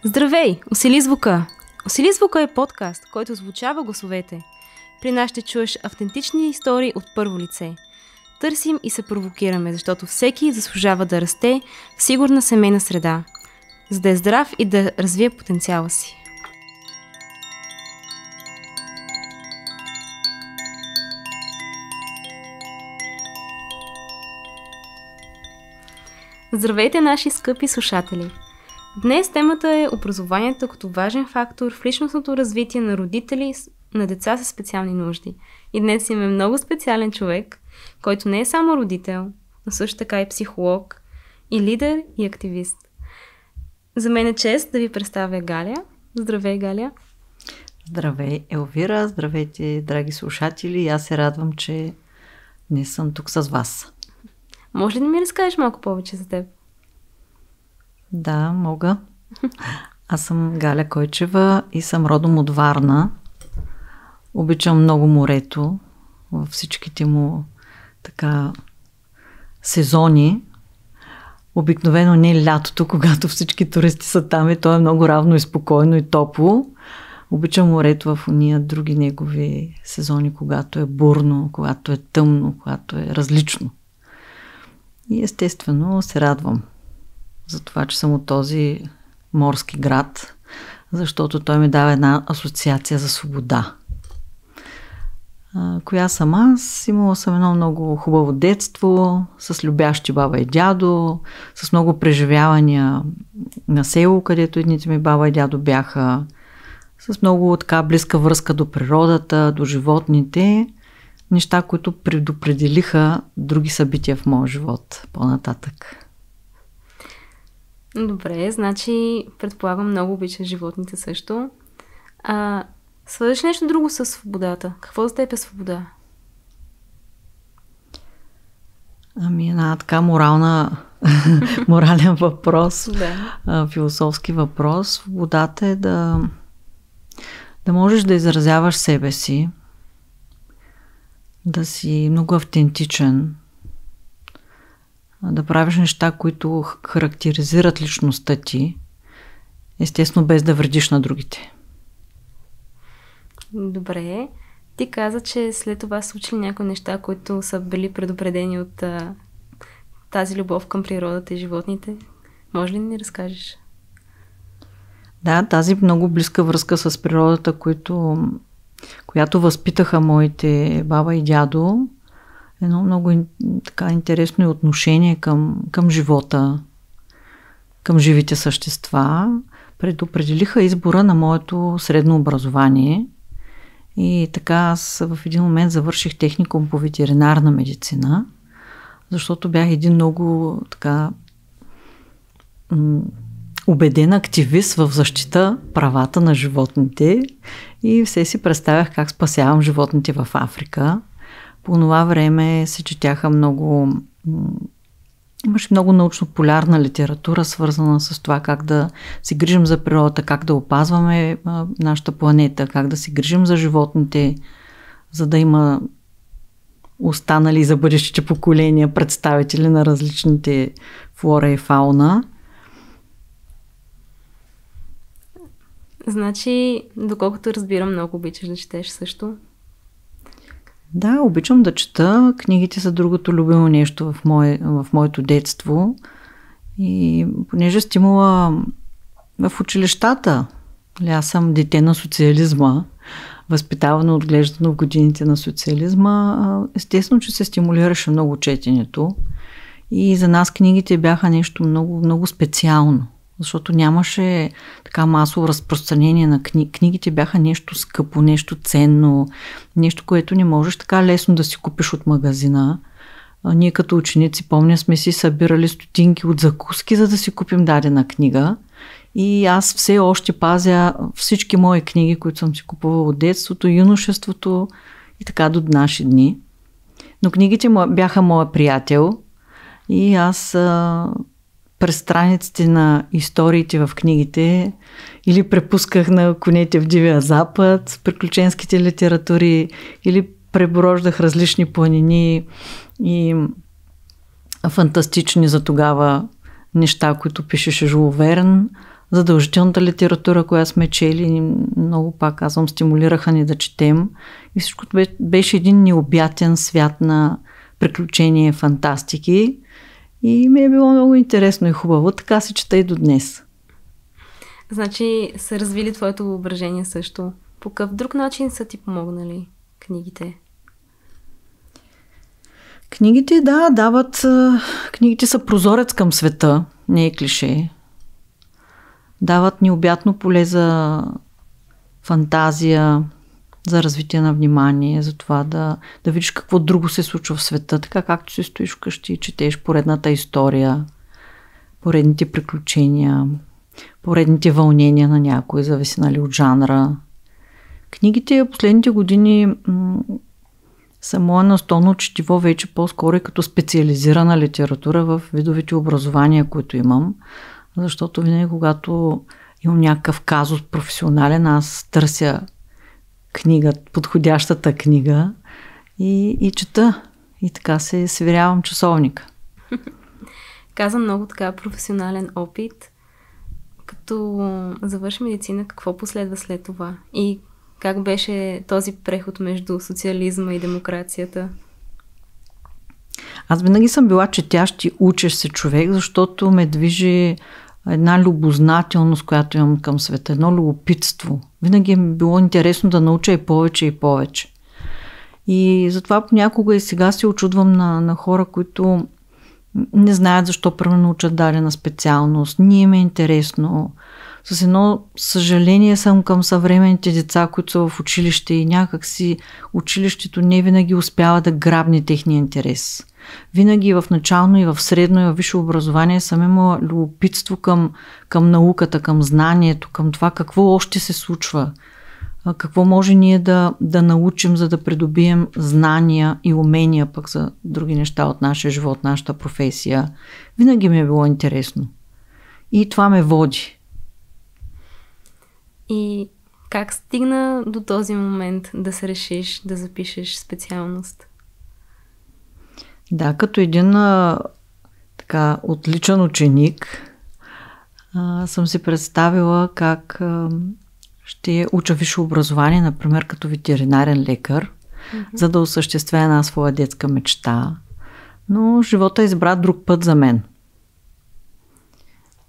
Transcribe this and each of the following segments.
Здравей! Усили звука! Усили звука е подкаст, който звучава гласовете. При нас ще чуеш автентични истории от първо лице. Търсим и се провокираме, защото всеки заслужава да расте в сигурна семейна среда, за да е здрав и да развие потенциала си. Здравейте, наши скъпи слушатели! Днес темата е образованието като важен фактор в личностното развитие на родители на деца със специални нужди. И днес имаме много специален човек, който не е само родител, но също така и психолог, и лидер, и активист. За мен е чест да ви представя Галя. Здравей, Галя! Здравей, Елвира! Здравейте, драги слушатели! Аз се радвам, че не съм тук с вас. Може ли да ми разкажеш малко повече за теб? Да, мога. Аз съм Галя Койчева и съм родом от Варна. Обичам много морето във всичките му сезони. Обикновено не лятото, когато всички туристи са там и то е много равно и спокойно и топло. Обичам морето в уния други негови сезони, когато е бурно, когато е тъмно, когато е различно. И естествено се радвам за това, че съм от този морски град, защото той ми дава една асоциация за свобода. Коя съм аз? Имала съм едно много хубаво детство, с любящи баба и дядо, с много преживявания на село, където едните ми баба и дядо бяха, с много така близка връзка до природата, до животните, неща, които предопределиха други събития в моя живот по-нататък. Добре, значи предполагам много обичаш животните също. Свършиш нещо друго със свободата. Какво за теб е свобода? Една така морален въпрос, философски въпрос. Свободата е да можеш да изразяваш себе си, да си много автентичен, да правиш неща, които характеризират личността ти, естествено без да вредиш на другите. Добре. Ти каза, че след това са случили някои неща, които са били предупредени от тази любов към природата и животните. Може ли да ни разкажеш? Да, тази много близка връзка с природата, която възпитаха моите баба и дядо, едно много така интересно отношение към живота, към живите същества, предопределиха избора на моето средно образование. И така аз в един момент завърших техникум по ветеринарна медицина, защото бях един много така убеден активист в защита правата на животните и все си представях как спасявам животните в Африка. По това време се четяха имаше много научно-полярна литература, свързана с това как да се грижим за природата, как да опазваме нашата планета, как да се грижим за животните, за да има останали за бъдещите поколения представители на различните флора и фауна. Значи, доколкото разбирам, много обичаш да четеш също. Да, обичам да чета. Книгите са другото любимо нещо в моето детство. И понеже стимула в училищата, аз съм дете на социализма, възпитавано, отглеждано в годините на социализма, естествено, че се стимулираше много четенето. И за нас книгите бяха нещо много, много специално. Защото нямаше така масово разпространение на книгите, бяха нещо скъпо, нещо ценно, нещо, което не можеш така лесно да си купиш от магазина. Ние като ученици, помня, сме си събирали стотинки от закуски, за да си купим дадена книга. И аз все още пазя всички мои книги, които съм си купувала от детството, юношеството и така до наши дни. Но книгите бяха моя приятел и аз през страниците на историите в книгите или препусках на конете в Дивия Запад, приключенските литератури, или преброждах различни планини и фантастични за тогава неща, които пишеше Жул Верн, задължителната литература, която сме чели, много, пак казвам, стимулираха ни да четем. И всичко беше един необятен свят на приключения, фантастики. И ми е било много интересно и хубаво. Така се чета и до днес. Значи са развили твоето въображение също. По какъв друг начин са ти помогнали книгите? Книгите, да, дават... Книгите са прозорец към света. Не е клише. Дават необятно поле за фантазия, за развитие на внимание, за това да видиш какво друго се случва в света. Така както си стоиш вкъщи и четеш поредната история, поредните приключения, поредните вълнения на някой, зависи, нали, от жанра. Книгите последните години са мое настолно четиво вече по-скоро като специализирана литература в видовите образования, които имам. Защото винаги, когато имам някакъв казус професионален, аз търся книга, подходящата книга и чета. И така се сверявам часовника. Каза много така професионален опит. Като завърши медицина, какво последва след това? И как беше този преход между социализма и демокрацията? Аз винаги съм била четящ и учещ се човек, защото ме движи една любознателност, която имам към света, едно любопитство. Винаги ми било интересно да науча и повече и повече. И затова понякога и сега се очудвам на хора, които не знаят защо примерно учат дадена специалност. Ние ме е интересно. С едно съжаление съм към съвременните деца, които са в училище и някак си училището не винаги успява да грабне техния интерес. Винаги в начално и в средно и в висше образование съм имала любопитство към науката, към знанието, към това какво още се случва. Какво може ние да научим, за да придобием знания и умения пък за други неща от нашия живот, нашата професия. Винаги ми е било интересно. И това ме води. И как стигна до този момент да се решиш да запишеш специалност? Да, като един така отличен ученик съм си представила как ще уча висше образование, например като ветеринарен лекар, за да осъществя една своя детска мечта. Но живота избра друг път за мен.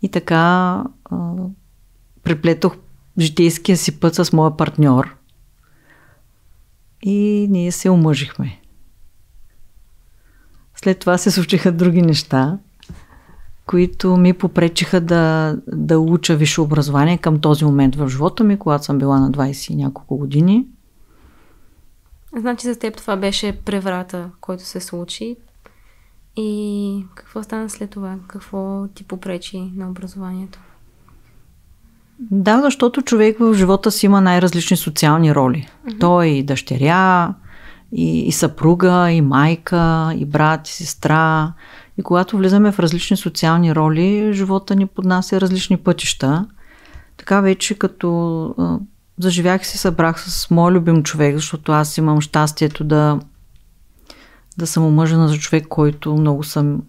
И така приплетох житейския си път с моя партньор и ние се омъжихме. След това се случиха други неща, които ми попречиха да уча висше образование към този момент в живота ми, когато съм била на 20 и няколко години. Значи за теб това беше преврата, който се случи. И какво стана след това? Какво ти попречи на образованието? Да, защото човек в живота си има най-различни социални роли. Той и дъщеря, и съпруга, и майка, и брат, и сестра. И когато влизаме в различни социални роли, живота ни поднася различни пътища. Така вече като заживях и се събрах с мой любим човек, защото аз имам щастието да съм омъжена за човек, който много съм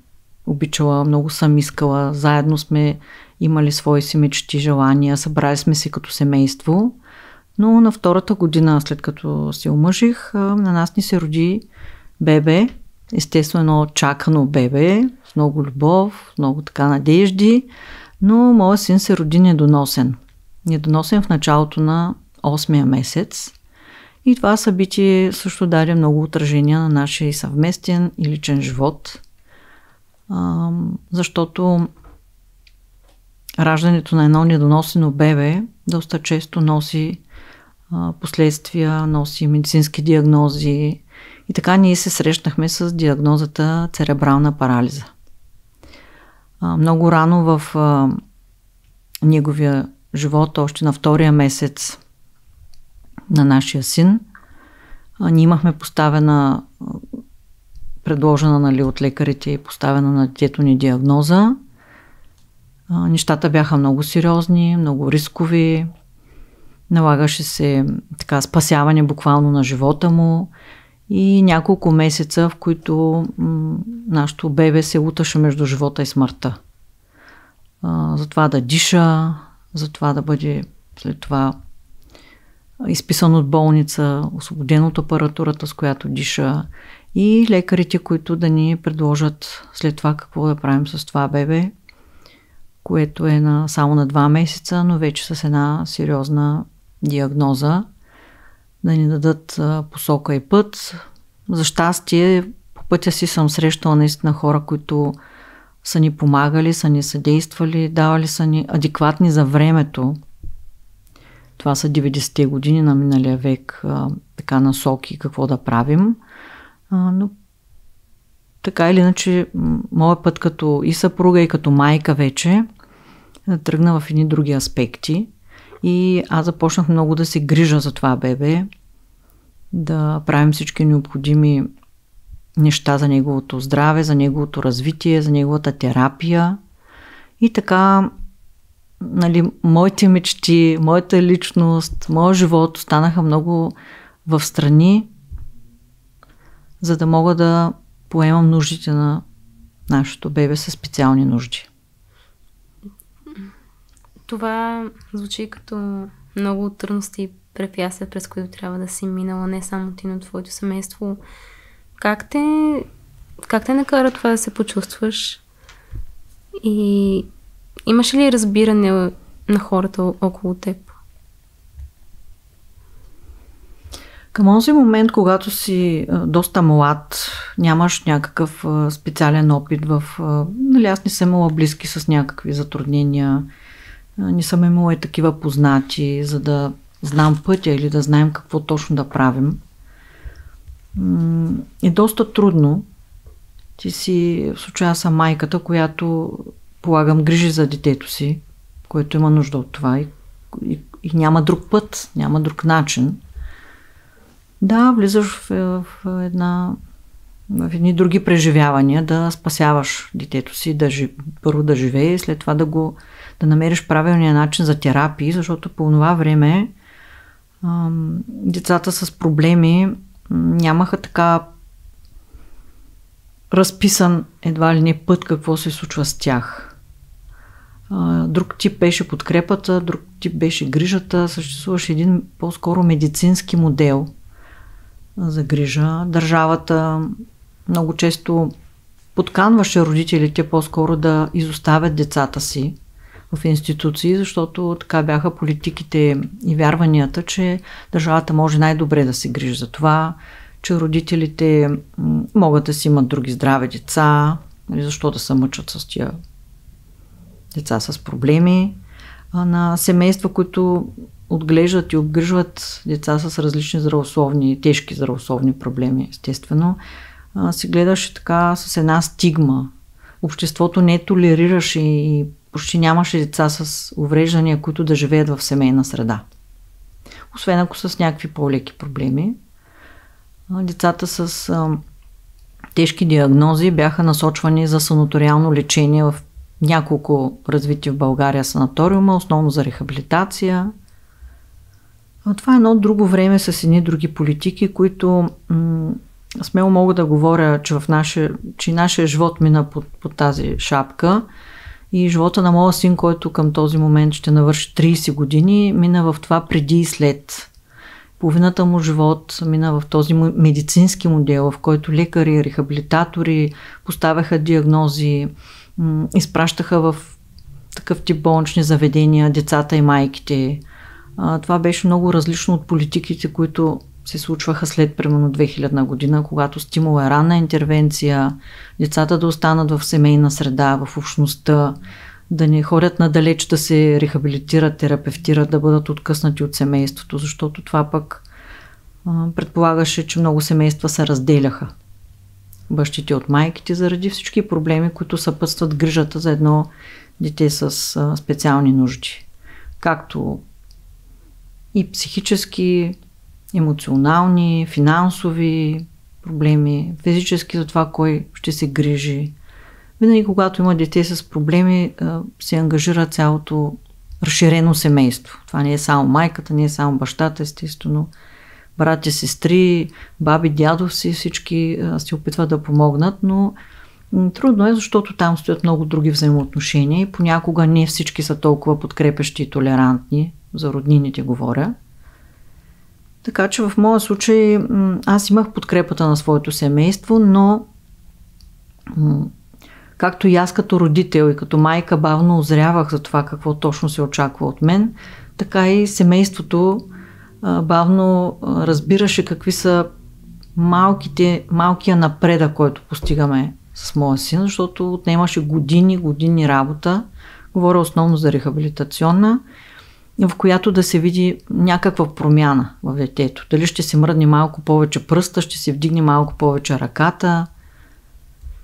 обичала, много съм искала. Заедно сме имали свои си мечти, желания, събрали сме се като семейство. Но на втората година, след като се омъжих, на нас ни се роди бебе. Естествено, едно чакано бебе, с много любов, много така надежди, но моят син се роди недоносен. Недоносен в началото на 8-я месец. И това събитие също даде много отражения на нашия съвместен и личен живот, защото раждането на едно недоносено бебе доста често носи последствия, носи медицински диагнози. И така ние се срещнахме с диагнозата церебрална парализа. Много рано в неговия живот, още на 2-я месец на нашия син, ние имахме предложена от лекарите и поставена на детето ни диагноза. Нещата бяха много сериозни, много рискови. Налагаше се така спасяване буквално на живота му и няколко месеца, в които нашето бебе се луташе между живота и смъртта. За това да диша, за това да бъде след това изписан от болница, освободен от апаратурата, с която диша, и лекарите, които да ни предложат след това какво да правим с това бебе, което е само на 2 месеца, но вече с една сериозна диагноза, да ни дадат посока и път. За щастие, по пътя си съм срещала наистина хора, които са ни помагали, са ни съдействали, давали са ни адекватни за времето. Това са 90-те години на миналия век, така насоки какво да правим. Но така или иначе, моят път като и съпруга, и като майка вече тръгна в едни други аспекти. И аз започнах много да се грижа за това бебе, да правим всички необходими неща за неговото здраве, за неговото развитие, за неговата терапия. И така, моите мечти, моята личност, моят живот останаха много в страни, за да мога да поемам нуждите на нашето бебе със специални нужди. Това звучи като много трудности и препятствия, през които трябва да си минала, не само ти, но твоето семейство. Как те накара това да се почувстваш? И имаш ли разбиране на хората около теб? Към този момент, когато си доста млад, нямаш някакъв специален опит аз не съм имала близки с някакви затруднения, не съм имала и такива познати, за да знам пътя или да знаем какво точно да правим. Е доста трудно. Ти си, в случая съм майката, която полагам грижи за детето си, което има нужда от това и няма друг път, няма друг начин. Да, влизаш в едни други преживявания, да спасяваш детето си, първо да живее, след това да намериш правилния начин за терапии, защото по това време децата с проблеми нямаха така разписан едва ли не път какво се случва с тях. Друг тип беше подкрепата, друг тип беше грижата, съществуваше един по-скоро медицински модел за грижа. Държавата много често подканваше родителите по-скоро да изоставят децата си в институции, защото така бяха политиките и вярванията, че държавата може най-добре да се грижи за това, че родителите могат да си имат други здрави деца, защо да се мъчат с тия деца с проблеми, на семейства, които отглеждат и обгрижват деца с различни тежки здравословни проблеми, естествено, се гледаше така с една стигма. Обществото не толерираше и почти нямаше деца с увреждания, които да живеят в семейна среда. Освен ако с някакви по-леки проблеми. Децата с тежки диагнози бяха насочвани за санаториално лечение в няколко развити в България санаториума, основно за рехабилитация. Това е едно друго време с едни други политики, които смело мога да говоря, че нашия живот мина под тази шапка и живота на моя син, който към този момент ще навърши 30 години, мина в това преди и след. Половината му живот мина в този медицински модел, в който лекари, рехабилитатори поставяха диагнози, изпращаха в такъв тип болнични заведения децата и майките. Това беше много различно от политиките, които се случваха след примерно 2000 година, когато стимула е ранна интервенция, децата да останат в семейна среда, в общността, да не ходят надалеч да се рехабилитират, терапевтират, да бъдат откъснати от семейството, защото това пък предполагаше, че много семейства се разделяха. Бащите от майките заради всички проблеми, които съпътстват грижата за едно дете с специални нужди. Както и психически, емоционални, финансови проблеми, физически за това кой ще се грижи. Винаги, когато има дете с проблеми, се ангажира цялото разширено семейство. Това не е само майката, не е само бащата, естествено. Братя, сестри, баби, дядовци, всички се опитват да помогнат, но Трудно е, защото там стоят много други взаимоотношения и понякога не всички са толкова подкрепящи и толерантни, за роднините говоря. Така че в моя случай аз имах подкрепата на своето семейство, но както и аз като родител и като майка бавно озрявах за това какво точно се очаква от мен, така и семейството бавно разбираше какви са малкия напредък, който постигаме с моя син, защото отнемаше години работа. Говоря основно за рехабилитационна, в която да се види някаква промяна в детето. Дали ще се мръдне малко повече пръста, ще се вдигне малко повече ръката.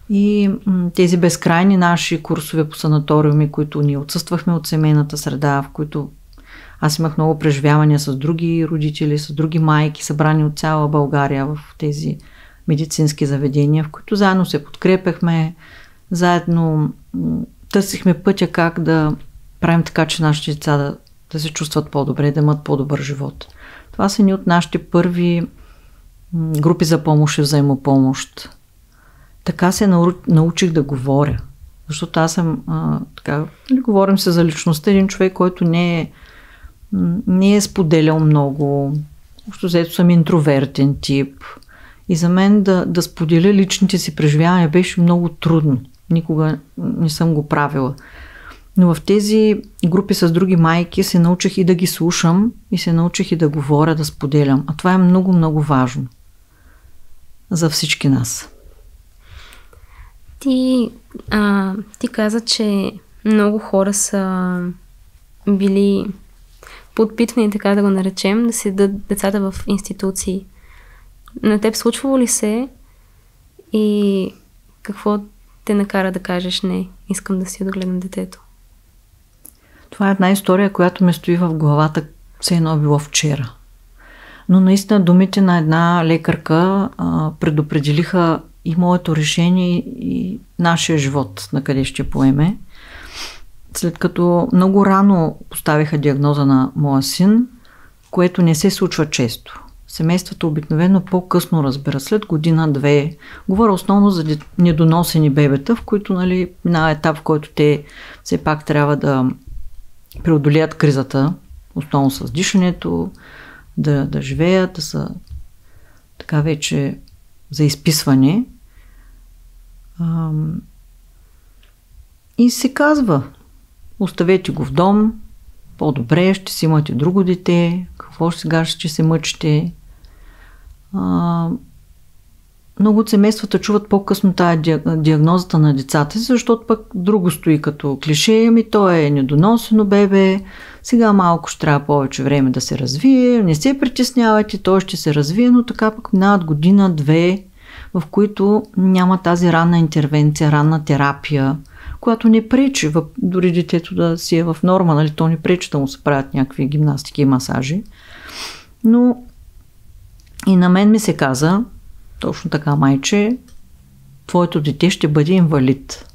И тези безкрайни наши курсове по санаториуми, които ние отсъствахме от семейната среда, в които аз имах много преживявания с други родители, с други майки, събрани от цяла България в тези медицински заведения, в които заедно се подкрепяхме, заедно търсихме пътя как да правим така, че нашите деца да се чувстват по-добре, да имат по-добър живот. Това са ни от нашите първи групи за помощ и взаимопомощ. Така се научих да говоря. Защото аз съм, говорим се за личността, един човек, който не е споделял много. Защото взето съм интровертен тип. И за мен да споделя личните си преживявания беше много трудно. Никога не съм го правила. Но в тези групи с други майки се научих и да ги слушам, и се научих и да говоря, да споделям. А това е много, много важно за всички нас. Ти каза, че много хора са били подпитвани, така да го наречем, да си дадат децата в институции. На теб случвало ли се и какво те накара да кажеш не, искам да си догледам детето? Това е една история, която ме стои в главата, все едно било вчера. Но наистина думите на една лекарка предопределиха и моето решение и нашия живот, на къде ще поеме. След като много рано поставиха диагноза на моя син, което не се случва често. Семействата обикновено по-късно разбират, след година-две. Говоря основно за недоносени бебета, в които минава етап, в който те все пак трябва да преодолеят кризата, основно с дишането, да живеят, да са така вече за изписване. И се казва, оставете го в дом, по-добре, ще си имате друго дете, какво сега ще се мъчите. Много от семействата чуват по-късно тая диагнозата на децата си, защото пък друго стои като клише, то е недоносено бебе, сега малко ще трябва повече време да се развие, не се притеснявайте, той ще се развие, но така пък минават година-две, в които няма тази ранна интервенция, ранна терапия, която не пречи, дори детето да си е в норма, то не пречи да му се правят някакви гимнастики и масажи. Но и на мен ми се каза, точно така, майче, твоето дете ще бъде инвалид.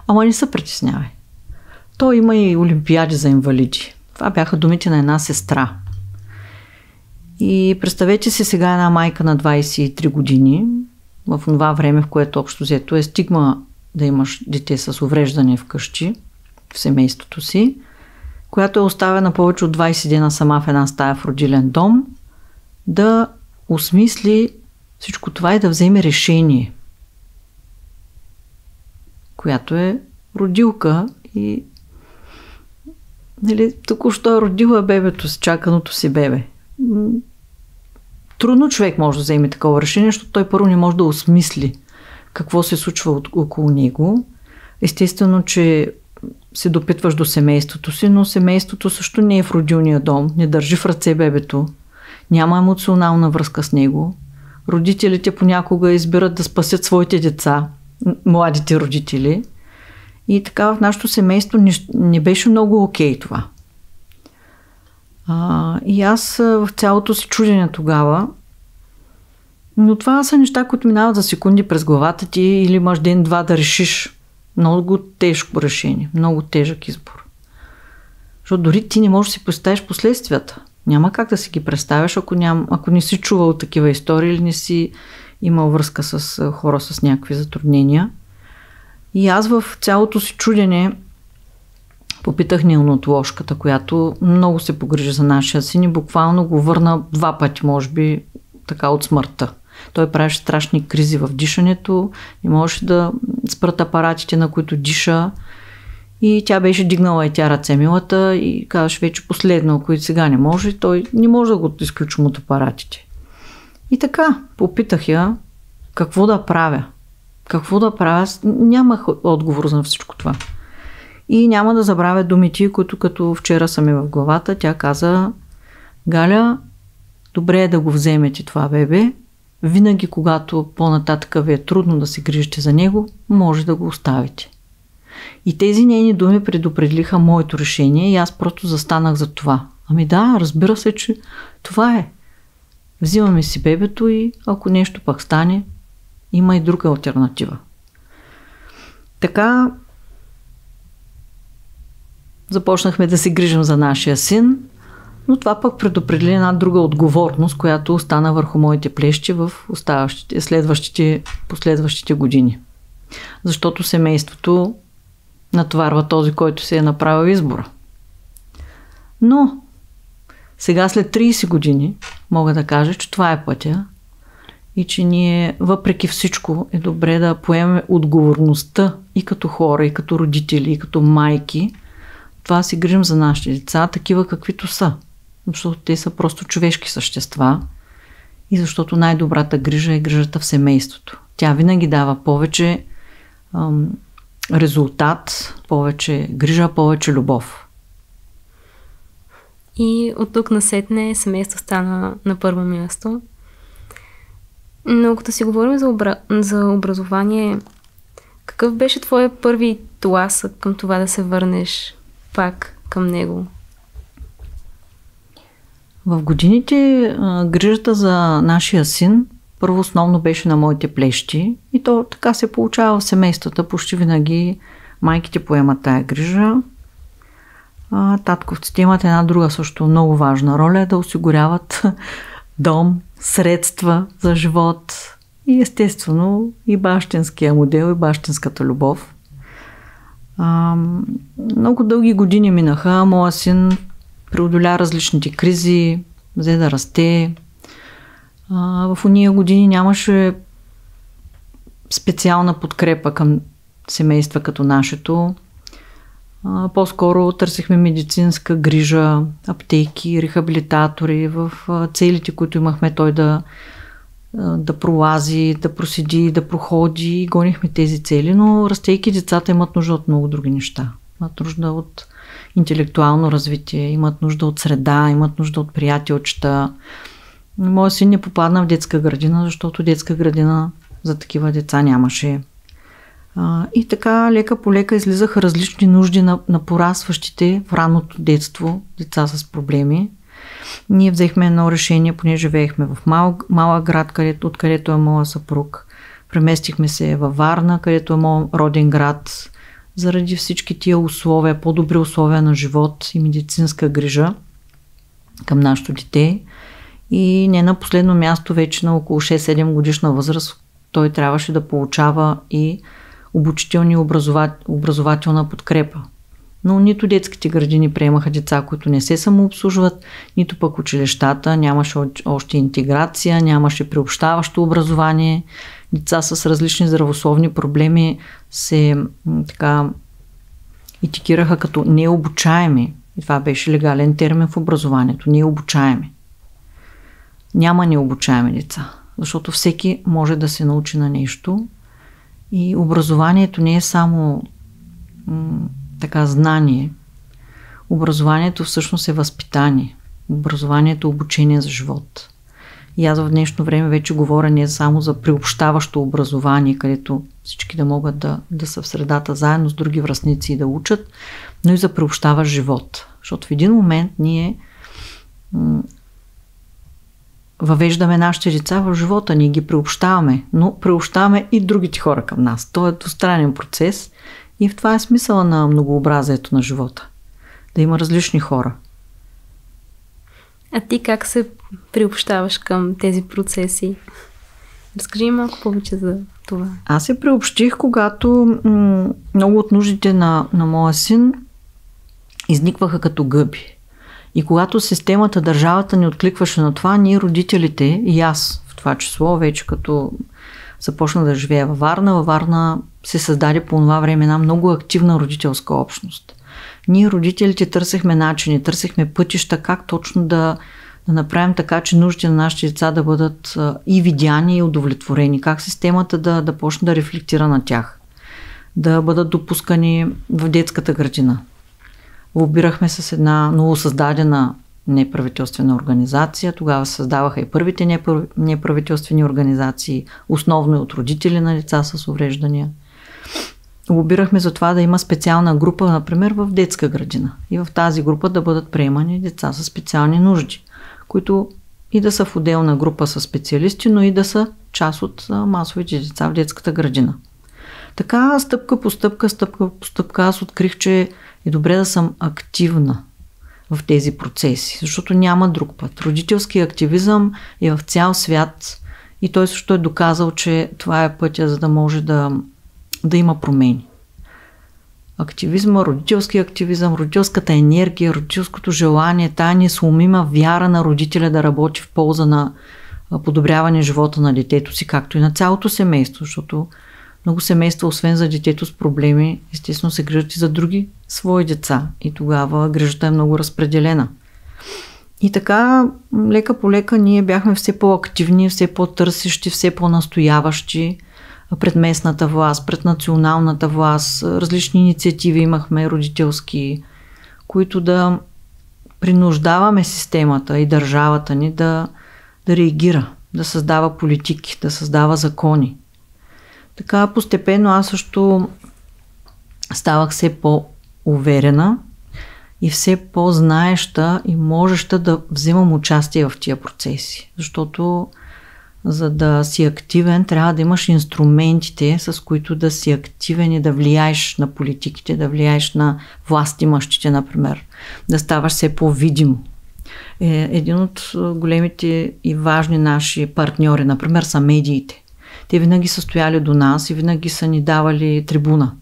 Ама не се притеснявай. То има и олимпиади за инвалиди. Това бяха думите на една сестра. И представете си сега една майка на 23 години, в това време, в което общо взето е стигма да имаш дете с увреждане вкъщи, в семейството си, която е оставена повече от 20 дена сама в една стая в родилен дом, да осмисли всичко това и да вземе решение, която е родилка и току-що е родила бебето си, чаканото си бебе. Трудно човек може да вземе такова решение, защото той първо не може да осмисли какво се случва около него. Естествено, че се допитваш до семейството си, но семейството също не е в родилния дом, не държи в ръце бебето, няма емоционална връзка с него. Родителите понякога избират да спасят своите деца, младите родители. И така в нашето семейство не беше много окей това. И аз в цялото си чудене тогава, но това са неща, които минават за секунди през главата ти или имаш ден-два да решиш. Много тежко решение, много тежък избор. Защото дори ти не можеш да си представиш последствията. Няма как да си ги представяш, ако не си чувал такива истории или не си имал връзка с хора с някакви затруднения. И аз в цялото си чудене попитах неонатоложката, която много се погрижи за нашия син и буквално го върна 2 пъти, може би, така от смъртта. Той правеше страшни кризи в дишането, не можеше да спрат апаратите, на които диша. И тя беше дигнала и тя ръце милата и казваше вече последно, ако и сега не може, той не може да го изключим от апаратите. И така, попитах я какво да правя. Какво да правя? Нямах отговор за всичко това. И няма да забравя думите, които като вчера са ми в главата. Тя каза: Галя, добре е да го вземете това бебе. Винаги, когато по-нататък ви е трудно да се грижите за него, може да го оставите. И тези нейни думи предопределиха моето решение и аз просто застанах за това. Ами да, разбира се, че това е. Взимаме си бебето и ако нещо пък стане, има и друга алтернатива. Така започнахме да се грижим за нашия син, но това пък предопредели една друга отговорност, която остана върху моите плещи в последващите години. Защото семейството натоварва този, който се е направил избора. Но сега след 30 години мога да кажа, че това е пътя и че ние въпреки всичко е добре да поемем отговорността и като хора, и като родители, и като майки. Това си грижим за нашите деца, такива каквито са. Защото те са просто човешки същества и защото най-добрата грижа е грижата в семейството. Тя винаги дава повече резултат, повече грижа, повече любов. И от тук насетне семейство стана на първо място. Но като си говорим за образование, какъв беше твоя първи тласък към това да се върнеш пак към него? В годините грижата за нашия син първо основно беше на моите плещи и то така се получава в семействата. Почти винаги майките поемат тая грижа. Татковците имат една друга също много важна роля, да осигуряват дом, средства за живот и естествено и бащинския модел и бащинската любов. Много дълги години минаха. Моя син преодоля различните кризи, взе да расте. В уния години нямаше специална подкрепа към семейства като нашето. По-скоро търсихме медицинска грижа, аптеки, рехабилитатори в целите, които имахме той да пролази, да проседи, да проходи. Гонихме тези цели, но растейки децата имат нужда от много други неща. Имат нужда от интелектуално развитие, имат нужда от среда, имат нужда от приятелчета. Моя син не попадна в детска градина, защото детска градина за такива деца нямаше. И така лека по лека излизаха различни нужди на порасващите в ранното детство деца с проблеми. Ние взехме едно решение, поне живеехме в малък град, откъдето е моят съпруг. Преместихме се във Варна, където е моят роден град, заради всички тия условия, по-добри условия на живот и медицинска грижа към нашето дете. И не на последно място, вече на около 6-7 годишна възраст, той трябваше да получава и обучителни образователна подкрепа. Но нито детските градини приемаха деца, които не се самообслужват, нито пък училищата, нямаше още интеграция, нямаше приобщаващо образование. Деца с различни здравословни проблеми се така етикираха като необучаеми. И това беше легален термин в образованието. Необучаеми. Няма необучаеми деца, защото всеки може да се научи на нещо и образованието не е само така знание. Образованието всъщност е възпитание. Образованието е обучение за живот. И аз в днешно време вече говоря не само за приобщаващо образование, където всички да могат да са в средата заедно с други връстници и да учат, но и за приобщаващ живот. Защото в един момент ние въвеждаме нашите деца в живота, ние ги приобщаваме, но приобщаваме и другите хора към нас. То е двустранен процес и в това е смисъла на многообразието на живота. Да има различни хора. А ти как се приобщаваш към тези процеси? Разкажи малко повече за това. Аз се приобщих, когато много от нуждите на моя син изникваха като гъби. И когато системата, държавата ни откликваше на това, ние родителите, и аз в това число, вече като започна да живея във Варна се създаде по това време една много активна родителска общност. Ние родителите търсихме начини, търсихме пътища как точно да направим така, че нуждите на нашите деца да бъдат и видяни, и удовлетворени. Как системата да почне да рефлектира на тях. Да бъдат допускани в детската градина. Лобирахме с една новосъздадена неправителствена организация. Тогава се създаваха и първите неправителствени организации, основно и от родители на деца с увреждания. Лобирахме за това да има специална група, например, в детска градина. И в тази група да бъдат приемани деца с специални нужди, които и да са в отделна група с специалисти, но и да са част от масовите деца в детската градина. Така, стъпка по стъпка, аз открих, че е добре да съм активна в тези процеси, защото няма друг път. Родителски активизъм е в цял свят и той също е доказал, че това е пътя, за да може да има промени. Активизма, родителски активизъм, родителската енергия, родителското желание, тая несломима вяра на родителя да работи в полза на подобряване живота на детето си, както и на цялото семейство, защото много семейства, освен за детето с проблеми, естествено се грижат и за други свои деца и тогава грижата е много разпределена. И така, лека по лека ние бяхме все по-активни, все по-търсещи, все по-настояващи пред местната власт, пред националната власт. Различни инициативи имахме родителски, които да принуждаваме системата и държавата ни да реагира, да създава политики, да създава закони. Така постепенно аз също ставах все по-уверена и все по-знаеща и можеща да вземам участие в тия процеси. Защото за да си активен, трябва да имаш инструментите, с които да си активен и да влияеш на политиките, да влияеш на властимащите, например. Да ставаш все по-видимо. Един от големите и важни наши партньори, например, са медиите. Те винаги са стояли до нас и винаги са ни давали трибуна.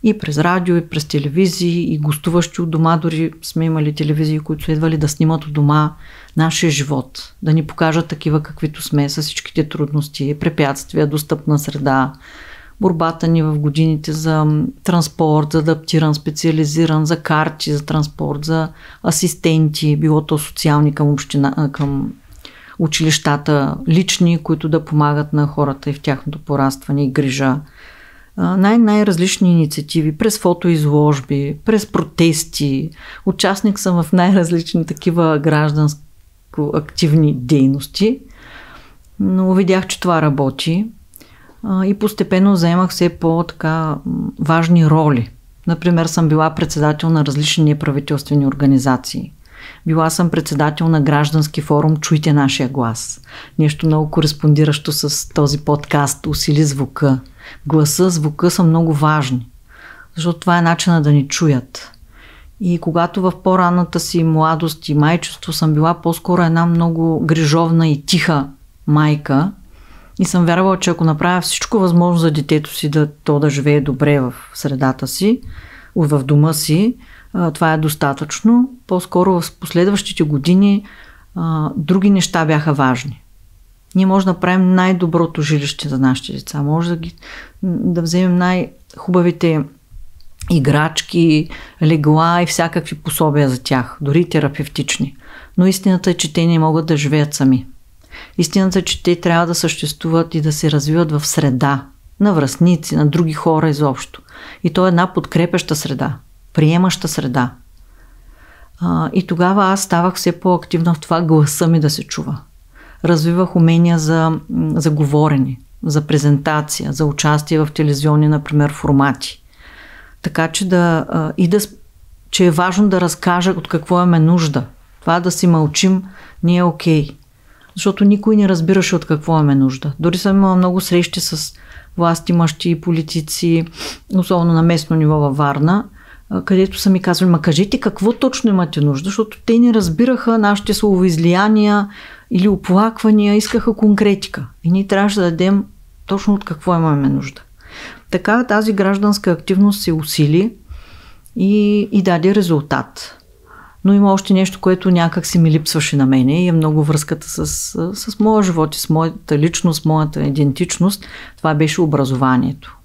И през радио, и през телевизии, и гостуващи от дома. Дори сме имали телевизии, които са идвали да снимат от дома нашия живот. Да ни покажат такива, каквито сме, с всичките трудности, препятствия, достъпна среда. Борбата ни в годините за транспорт, за адаптиран, специализиран, за карти, за транспорт, за асистенти, било то социални към училищата, лични, които да помагат на хората и в тяхното порастване и грижа. Най-различни инициативи, през фотоизложби, през протести. Участник съм в най-различни такива гражданско активни дейности, но видях, че това работи и постепенно заемах все по-така важни роли. Например, съм била председател на различни неправителствени организации. Била съм председател на граждански форум "Чуйте нашия глас". Нещо много кореспондиращо с този подкаст "Усили звука". Гласа, звука са много важни, защото това е начинът да ни чуят. И когато в по-ранната си младост и майчество съм била по-скоро една много грижовна и тиха майка и съм вярвала, че ако направя всичко възможно за детето си да живее добре в средата си, в дома си, това е достатъчно. По-скоро в последващите години други неща бяха важни. Ние може да направим най-доброто жилище за нашите деца. Може да вземем най-хубавите играчки, легла и всякакви пособия за тях, дори терапевтични. Но истината е, че те не могат да живеят сами. Истината е, че те трябва да съществуват и да се развиват в среда, на връстници, на други хора изобщо. И то е една подкрепяща среда, приемаща среда. И тогава аз ставах все по-активна в това гласа ми да се чува. Развивах умения за говорене, за презентация, за участие в телевизионни, например, формати. Така че че е важно да разкажа от какво имаме нужда. Това да си мълчим не е окей. Защото никой не разбираше от какво имаме нужда. Дори съм имала много срещи с властимащи и политици, особено на местно ниво във Варна, където са ми казвали, кажете какво точно имате нужда, защото те не разбираха нашите словоизлияния или оплаквания, искаха конкретика. И ние трябваше да дадем точно от какво имаме нужда. Така тази гражданска активност се усили и даде резултат. Но има още нещо, което някак си ми липсваше на мене и е много връзката с моя живот и с моята личност, моята идентичност. Това беше образованието.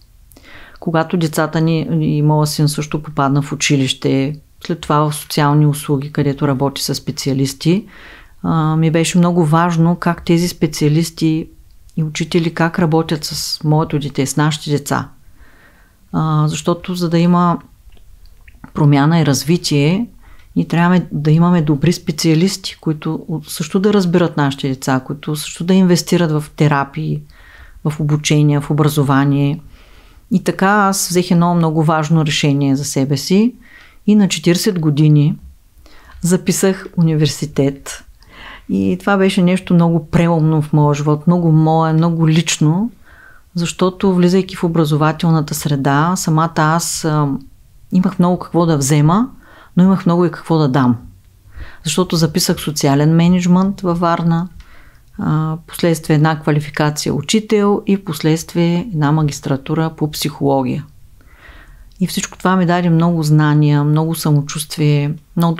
Когато децата ни и моя син също попадна в училище, след това в социални услуги, където работи с специалисти, ми беше много важно как тези специалисти и учители как работят с моето дете, с нашите деца. Защото за да има промяна и развитие, ние трябва да имаме добри специалисти, които също да разбират нашите деца, които също да инвестират в терапии, в обучение, в образование. И така аз взех едно много важно решение за себе си и на 40 години записах университет. И това беше нещо много преумно в моя живот, много мое, много лично, защото влизайки в образователната среда, самата аз имах много какво да взема, но имах много и какво да дам. Защото записах социален мениджмънт във Варна, последствие една квалификация учител и последствие една магистратура по психология. И всичко това ми даде много знания, много самочувствие,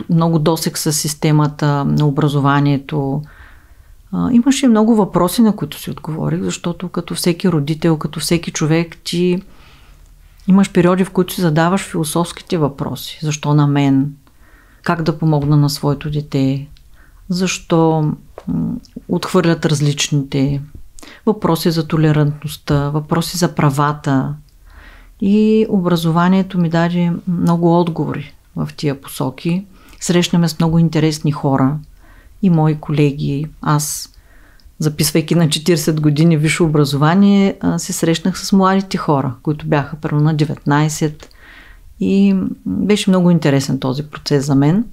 много досег с системата на образованието. Имаше много въпроси, на които си отговорих, защото като всеки родител, като всеки човек, ти имаш периоди, в които си задаваш философските въпроси. Защо на мен? Как да помогна на своето дете? Защо отхвърлят различните? Въпроси за толерантността, въпроси за правата. И образованието ми даде много отговори в тия посоки. Срещнаме с много интересни хора и мои колеги. Аз, записвайки на 40 години висше образование, се срещнах с младите хора, които бяха първо на 19. И беше много интересен този процес за мен.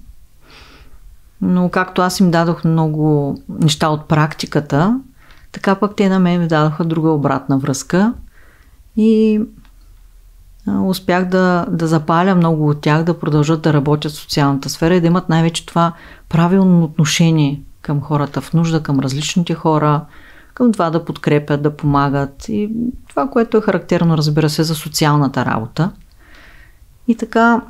Но както аз им дадох много неща от практиката, така пък те на мен ми дадоха друга обратна връзка. И успях да запаля много от тях, да продължат да работят в социалната сфера и да имат най-вече това правилно отношение към хората в нужда, към различните хора, към това да подкрепят, да помагат и това, което е характерно, разбира се, за социалната работа. И така,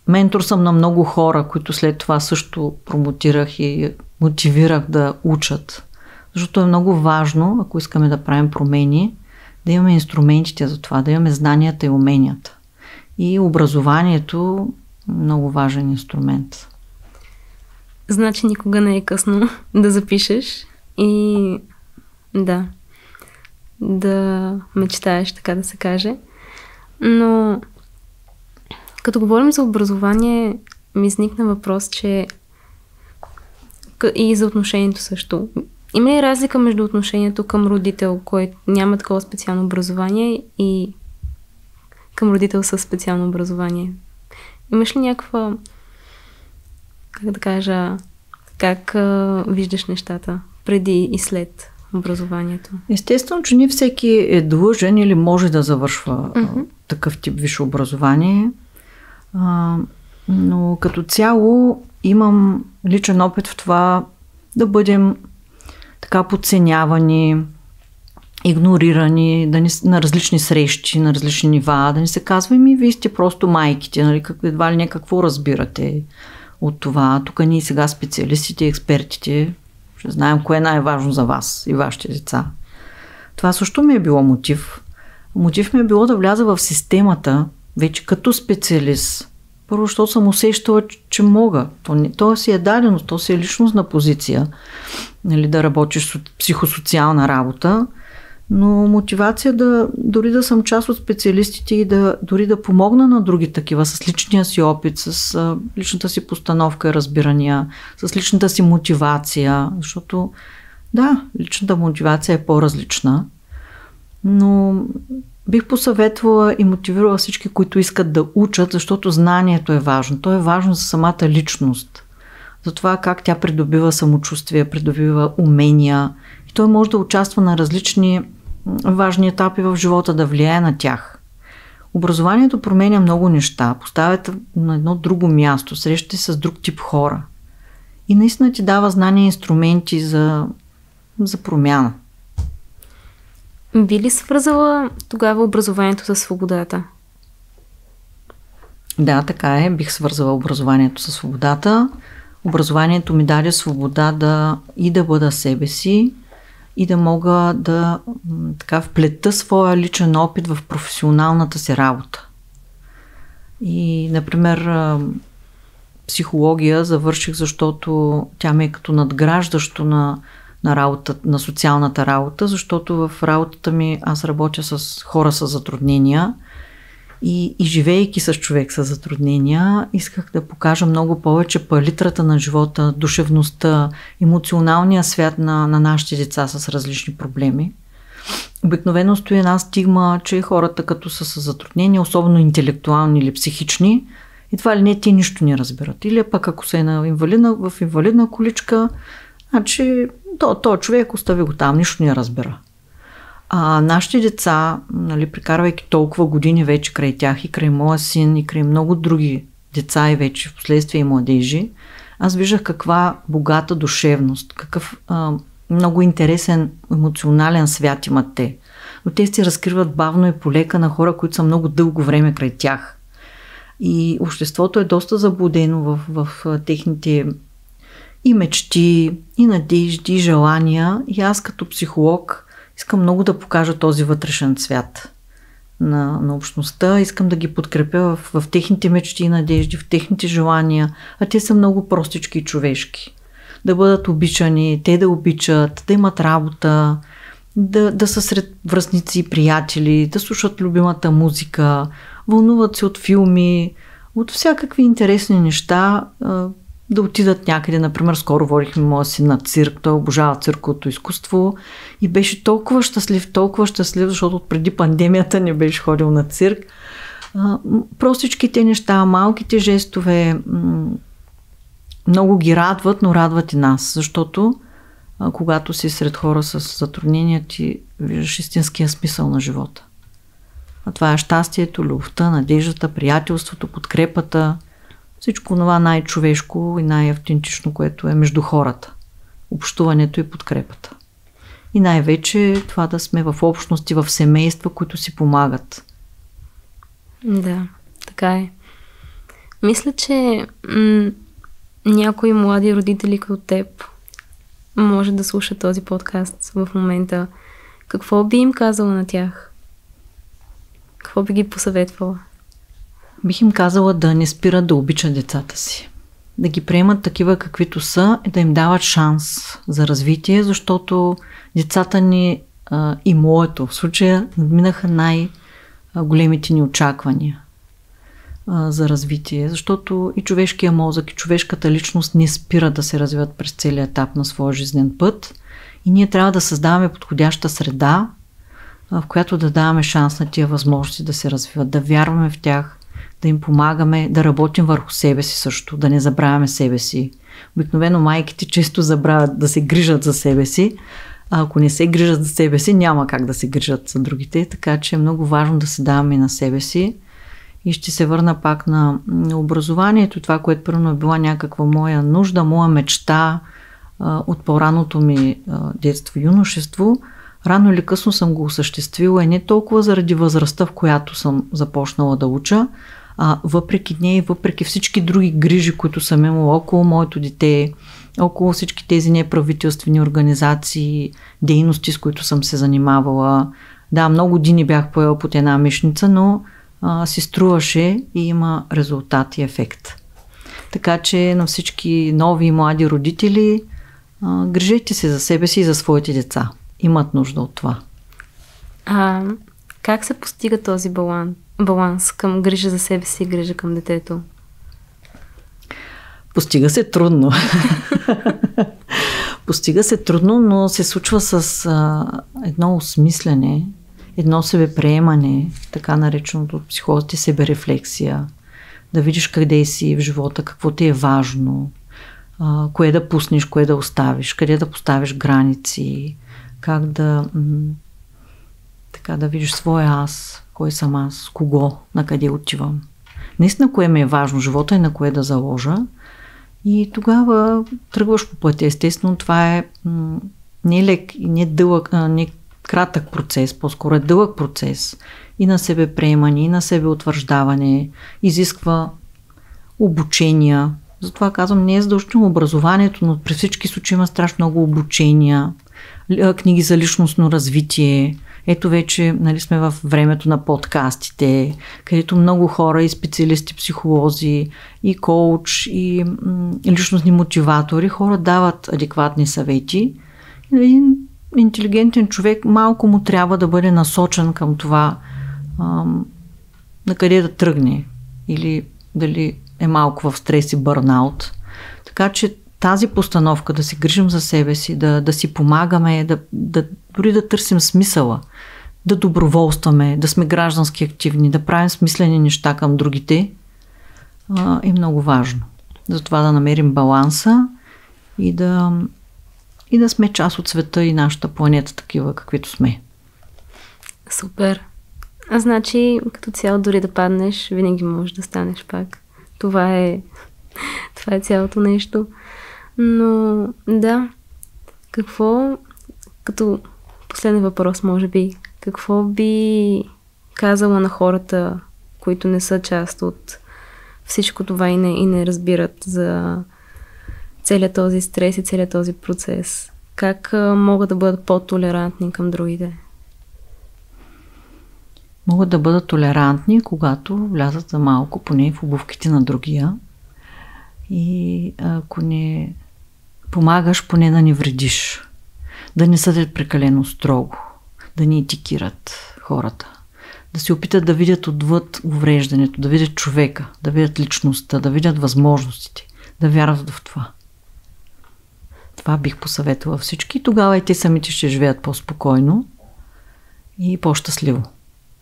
ментор съм на много хора, които след това също промотирах и мотивирах да учат. Защото е много важно, ако искаме да правим промени, да имаме инструментите за това, да имаме знанията и уменията. И образованието е много важен инструмент. Значи никога не е късно да запишеш и да мечтаеш, така да се каже. Но като говорим за образование, ми изникна въпрос, че и за отношението също. Има ли разлика между отношението към родител, който няма такова специално образование и към родител със специално образование? Имаш ли някаква, как да кажа, как виждаш нещата преди и след образованието? Естествено, че не всеки е длъжен или може да завършва такъв тип висше образование, но като цяло имам личен опит в това да бъдем така подценявани, игнорирани, на различни срещи, на различни нива, да ни се казва, вие сте просто майките, нали, едва ли не какво разбирате от това. Тук ние сега специалистите, експертите, ще знаем кое е най-важно за вас и вашите деца. Това също ми е било мотив. Мотив ми е било да вляза в системата, вече като специалист. Първо, защото съм усещала, че мога. То си е даденост, то си е личностна позиция, нали, да работиш с психосоциална работа, но мотивация дори да съм част от специалистите и дори да помогна на други такива с личния си опит, с личната си постановка и разбирания, с личната си мотивация, защото личната мотивация е по-различна, но бих посъветвала и мотивирала всички, които искат да учат, защото знанието е важно. То е важно за самата личност. За това как тя придобива самочувствие, придобива умения. И той може да участва на различни важни етапи в живота, да влияе на тях. Образованието променя много неща, поставяте на едно друго място, срещате с друг тип хора. И наистина ти дава знания и инструменти за промяна. Би ли свързала тогава образованието със свободата? Да, така е. Бих свързала образованието със свободата. Образованието ми даде свобода да бъда себе си и да мога да вплета своя личен опит в професионалната си работа. И, например, психология завърших, защото тя ми е като надграждащо на работа, на социалната работа, защото в работата ми аз работя с хора с затруднения и живеейки с човек с затруднения, исках да покажа много повече палитрата на живота, душевността, емоционалния свят на нашите деца с различни проблеми. Обикновено стои една стигма, че хората като са с затруднения, особено интелектуални или психични, и това ли не, те нищо не разбират. Или пък ако са в инвалидна количка, значи то човек остави го там, нищо не разбира. А нашите деца, прекарвайки толкова години вече край тях и край моя син и край много други деца и вече в последствие и младежи, аз виждах каква богата душевност, какъв много интересен емоционален свят имат те. Но те се разкриват бавно и полека на хора, които са много дълго време край тях. И обществото е доста заблудено в техните и мечти, и надежди, и желания. И аз като психолог искам много да покажа този вътрешен свят на общността. Искам да ги подкрепя в техните мечти и надежди, в техните желания. А те са много простички и човешки. Да бъдат обичани, те да обичат, да имат работа, да са сред връстници и приятели, да слушат любимата музика, вълнуват се от филми, от всякакви интересни неща, да отидат някъде. Например, скоро водихме моя син на цирк, той обожава цирковото изкуство и беше толкова щастлив, защото преди пандемията не беше ходил на цирк. Простичките неща, малките жестове много ги радват, но радват и нас, защото когато си сред хора с затруднения, ти виждаш истинския смисъл на живота. А това е щастието, любовта, надеждата, приятелството, подкрепата, всичко това най-човешко и най-автентично, което е между хората. Общуването и подкрепата. И най-вече това да сме в общности, в семейства, които си помагат. Да, така е. Мисля, че някои млади родители като теб може да слушат този подкаст в момента. Какво би им казала на тях? Какво би ги посъветвала? Бих им казала да не спират да обичат децата си. Да ги приемат такива каквито са и да им дават шанс за развитие, защото децата ни и моето в случая надминаха най-големите ни очаквания за развитие, защото и човешкия мозък, и човешката личност не спира да се развиват през целия етап на своя жизнен път и ние трябва да създаваме подходяща среда, в която да даваме шанс на тия възможности да се развиват, да вярваме в тях, да им помагаме, да работим върху себе си също, да не забравяме себе си. Обикновено майките често забравят да се грижат за себе си, а ако не се грижат за себе си, няма как да се грижат за другите, така че е много важно да се даваме на себе си. И ще се върна пак на образованието, това, което първо е била някаква моя нужда, моя мечта от по-раното ми детство и юношество. Рано или късно съм го осъществила и не толкова заради възрастта, в която съм започнала да уча, а въпреки нея и въпреки всички други грижи, които съм имала около моето дете, около всички тези неправителствени организации, дейности, с които съм се занимавала. Да, много години бях поела под една мишница, но си струваше и има резултат и ефект. Така че на всички нови и млади родители, грижете се за себе си и за своите деца. Имат нужда от това. Как се постига този баланс към грижа за себе си и грижа към детето? Постига се трудно. Постига се трудно, но се случва с едно осмислене, едно себеприемане, така нареченото от психолозите себерефлексия. Да видиш къде си в живота, какво ти е важно, кое да пуснеш, кое да оставиш, къде да поставиш граници, как да така да видиш своя аз, кой съм аз, кого, на къде отивам. Наистина, кое ми е важно, живота и на кое да заложа. И тогава тръгваш по пътя. Естествено, това е не лек и не дълъг, не кратък процес, по-скоро е дълъг процес. И на себе приемане, и на себе утвърждаване, изисква обучения. Затова казвам, не е задължително образованието, но при всички случаи има страшно много обучения, книги за личностно развитие. Ето вече сме в времето на подкастите, където много хора и специалисти, психолози, и коуч, и личностни мотиватори, хора дават адекватни съвети. Един интелигентен човек малко му трябва да бъде насочен към това на къде да тръгне или дали е малко в стрес и бърнаут. Така че тази постановка да се грижим за себе си, да си помагаме, дори да търсим смисъла, да доброволстваме, да сме граждански активни, да правим смислени неща към другите, е много важно. Затова да намерим баланса и да сме част от света и нашата планета такива, каквито сме. Супер! Значи, като цяло, дори да паднеш, винаги можеш да станеш пак. Това е цялото нещо. Но, да, като последен въпрос, може би, какво би казала на хората, които не са част от всичко това и не разбират за целият този стрес и целият този процес? Как могат да бъдат по-толерантни към другите? Могат да бъдат толерантни, когато влязат за малко поне в обувките на другия. И ако не помагаш, поне да не вредиш. Да не съдят прекалено строго. Да не етикират хората. Да се опитат да видят отвъд увреждането, да видят човека, да видят личността, да видят възможностите, да вярват в това. Това бих посъветвала всички. Тогава и те самите ще живеят по-спокойно и по-щастливо.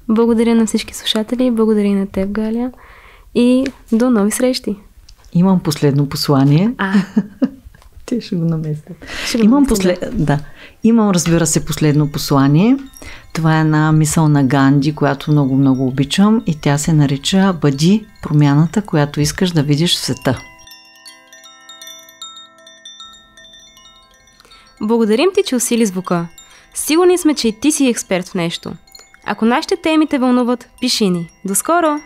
Благодаря на всички слушатели, благодаря и на теб, Галя, и до нови срещи. Имам последно послание. Те ще го наместят. Имам, разбира се, последно послание. Това е една мисъл на Ганди, която много обичам, и тя се нарича "Бъди промяната, която искаш да видиш в света". Благодарим ти, че усили звука. Сигурни сме, че и ти си експерт в нещо. Ако нашите теми те вълнуват, пиши ни. До скоро!